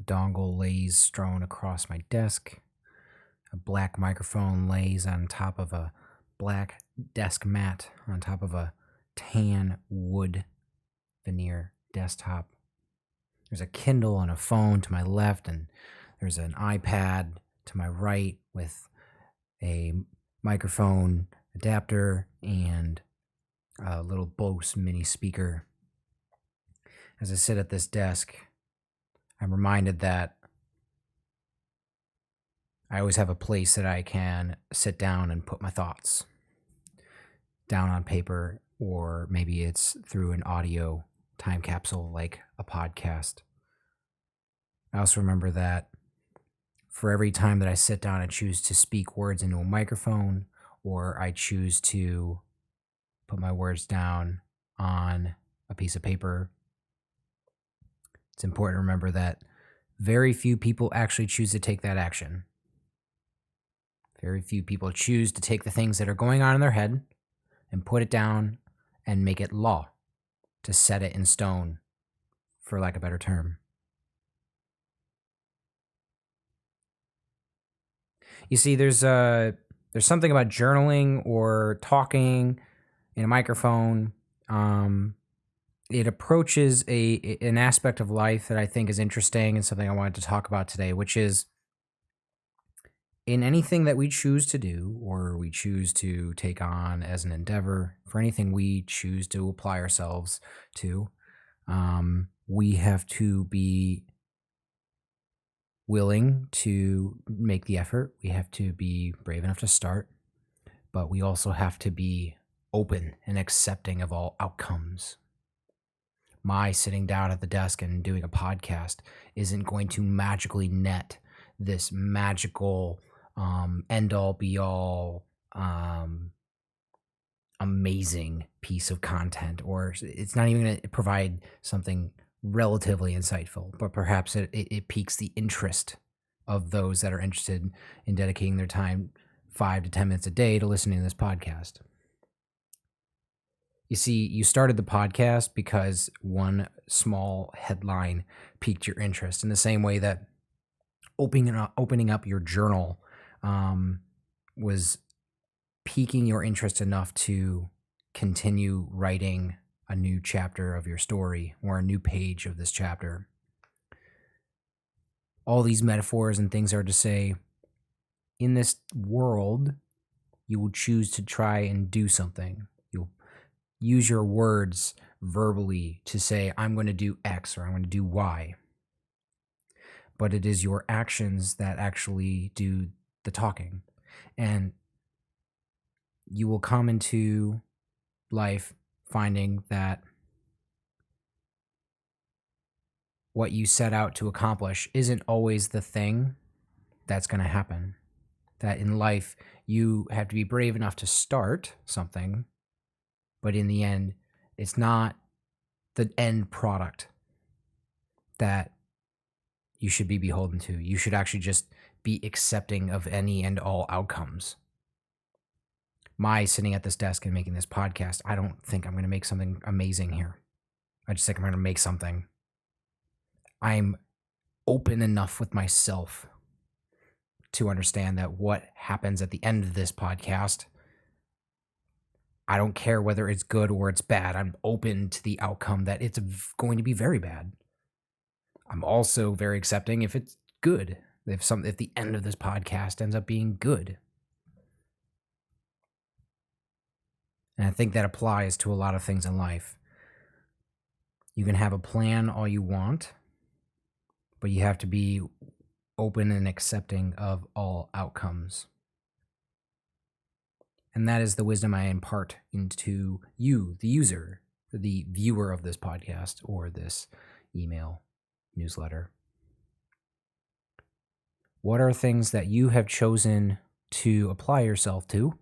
dongle lays strewn across my desk. A black microphone lays on top of a black desk mat on top of a tan wood veneer desktop. There's a Kindle and a phone to my left, and there's an iPad to my right with a microphone adapter and a little Bose mini speaker. As I sit at this desk, I'm reminded that I always have a place that I can sit down and put my thoughts down on paper, or maybe it's through an audio time capsule like a podcast. I also remember that for every time that I sit down and choose to speak words into a microphone, or I choose to put my words down on a piece of paper, it's important to remember that very few people actually choose to take that action. Very few people choose to take the things that are going on in their head and put it down and make it law, to set it in stone, for lack of a better term. You see, there's something about journaling or talking in a microphone. It approaches an aspect of life that I think is interesting and something I wanted to talk about today, which is in anything that we choose to do or we choose to take on as an endeavor, for anything we choose to apply ourselves to, we have to be willing to make the effort. We have to be brave enough to start, but we also have to be open and accepting of all outcomes. My sitting down at the desk and doing a podcast isn't going to magically net this magical end-all be-all amazing piece of content, or it's not even going to provide something relatively insightful, but perhaps it piques the interest of those that are interested in dedicating their time 5 to 10 minutes a day to listening to this podcast. You see, you started the podcast because one small headline piqued your interest, in the same way that opening up your journal was piquing your interest enough to continue writing a new chapter of your story or a new page of this chapter. All these metaphors and things are to say, in this world, you will choose to try and do something. You'll use your words verbally to say, I'm going to do X or I'm going to do Y. But it is your actions that actually do the talking. And you will come into life finding that what you set out to accomplish isn't always the thing that's going to happen. That in life, you have to be brave enough to start something, but in the end, it's not the end product that you should be beholden to. You should actually just be accepting of any and all outcomes. My sitting at this desk and making this podcast, I don't think I'm going to make something amazing here. I just think I'm going to make something. I'm open enough with myself to understand that what happens at the end of this podcast, I don't care whether it's good or it's bad. I'm open to the outcome that it's going to be very bad. I'm also very accepting if it's good, if the end of this podcast ends up being good. And I think that applies to a lot of things in life. You can have a plan all you want, but you have to be open and accepting of all outcomes. And that is the wisdom I impart into you, the user, the viewer of this podcast or this email newsletter. What are things that you have chosen to apply yourself to?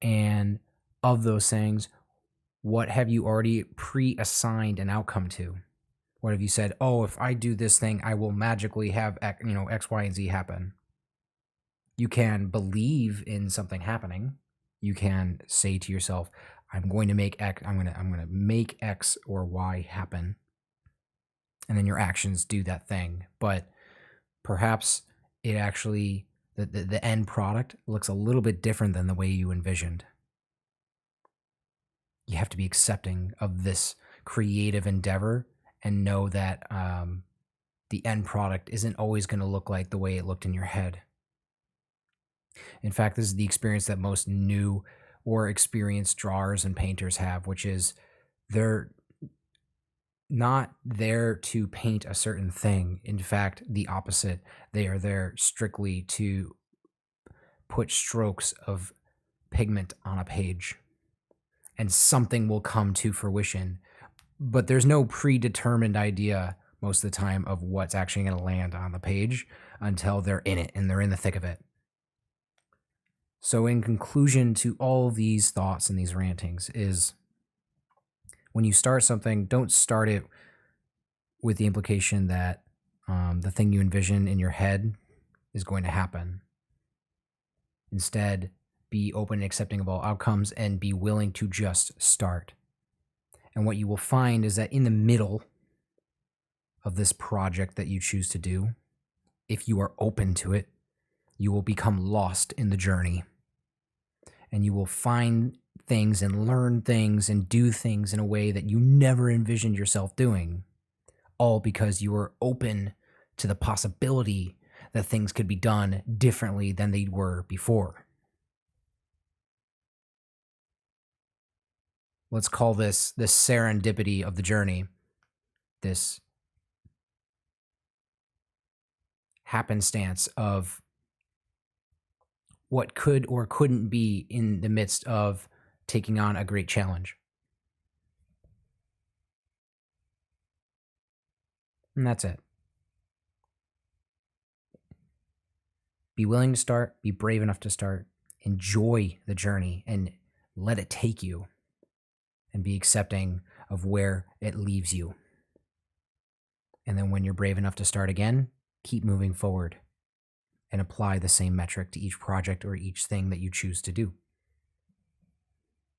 And of those things, what have you already pre-assigned an outcome to? What have you said, oh, if I do this thing, I will magically have X, Y, and Z happen? You can believe in something happening. You can say to yourself, I'm going to make X, I'm going to make X or Y happen. and then your actions do that thing. But perhaps it actually, the end product looks a little bit different than the way you envisioned. You have to be accepting of this creative endeavor and know that the end product isn't always going to look like the way it looked in your head. In fact, this is the experience that most new or experienced drawers and painters have, which is they're not there to paint a certain thing. In fact, the opposite. They are there strictly to put strokes of pigment on a page, and something will come to fruition. But there's no predetermined idea most of the time of what's actually going to land on the page until they're in it and they're in the thick of it. So, in conclusion to all these thoughts and these rantings, is when you start something, don't start it with the implication that the thing you envision in your head is going to happen. Instead, be open and accepting of all outcomes and be willing to just start. And what you will find is that in the middle of this project that you choose to do, if you are open to it, you will become lost in the journey. And you will find things and learn things and do things in a way that you never envisioned yourself doing, all because you were open to the possibility that things could be done differently than they were before. Let's call this serendipity of the journey, this happenstance of what could or couldn't be in the midst of taking on a great challenge. And that's it. Be willing to start, be brave enough to start, enjoy the journey, and let it take you, and be accepting of where it leaves you. And then when you're brave enough to start again, keep moving forward and apply the same metric to each project or each thing that you choose to do.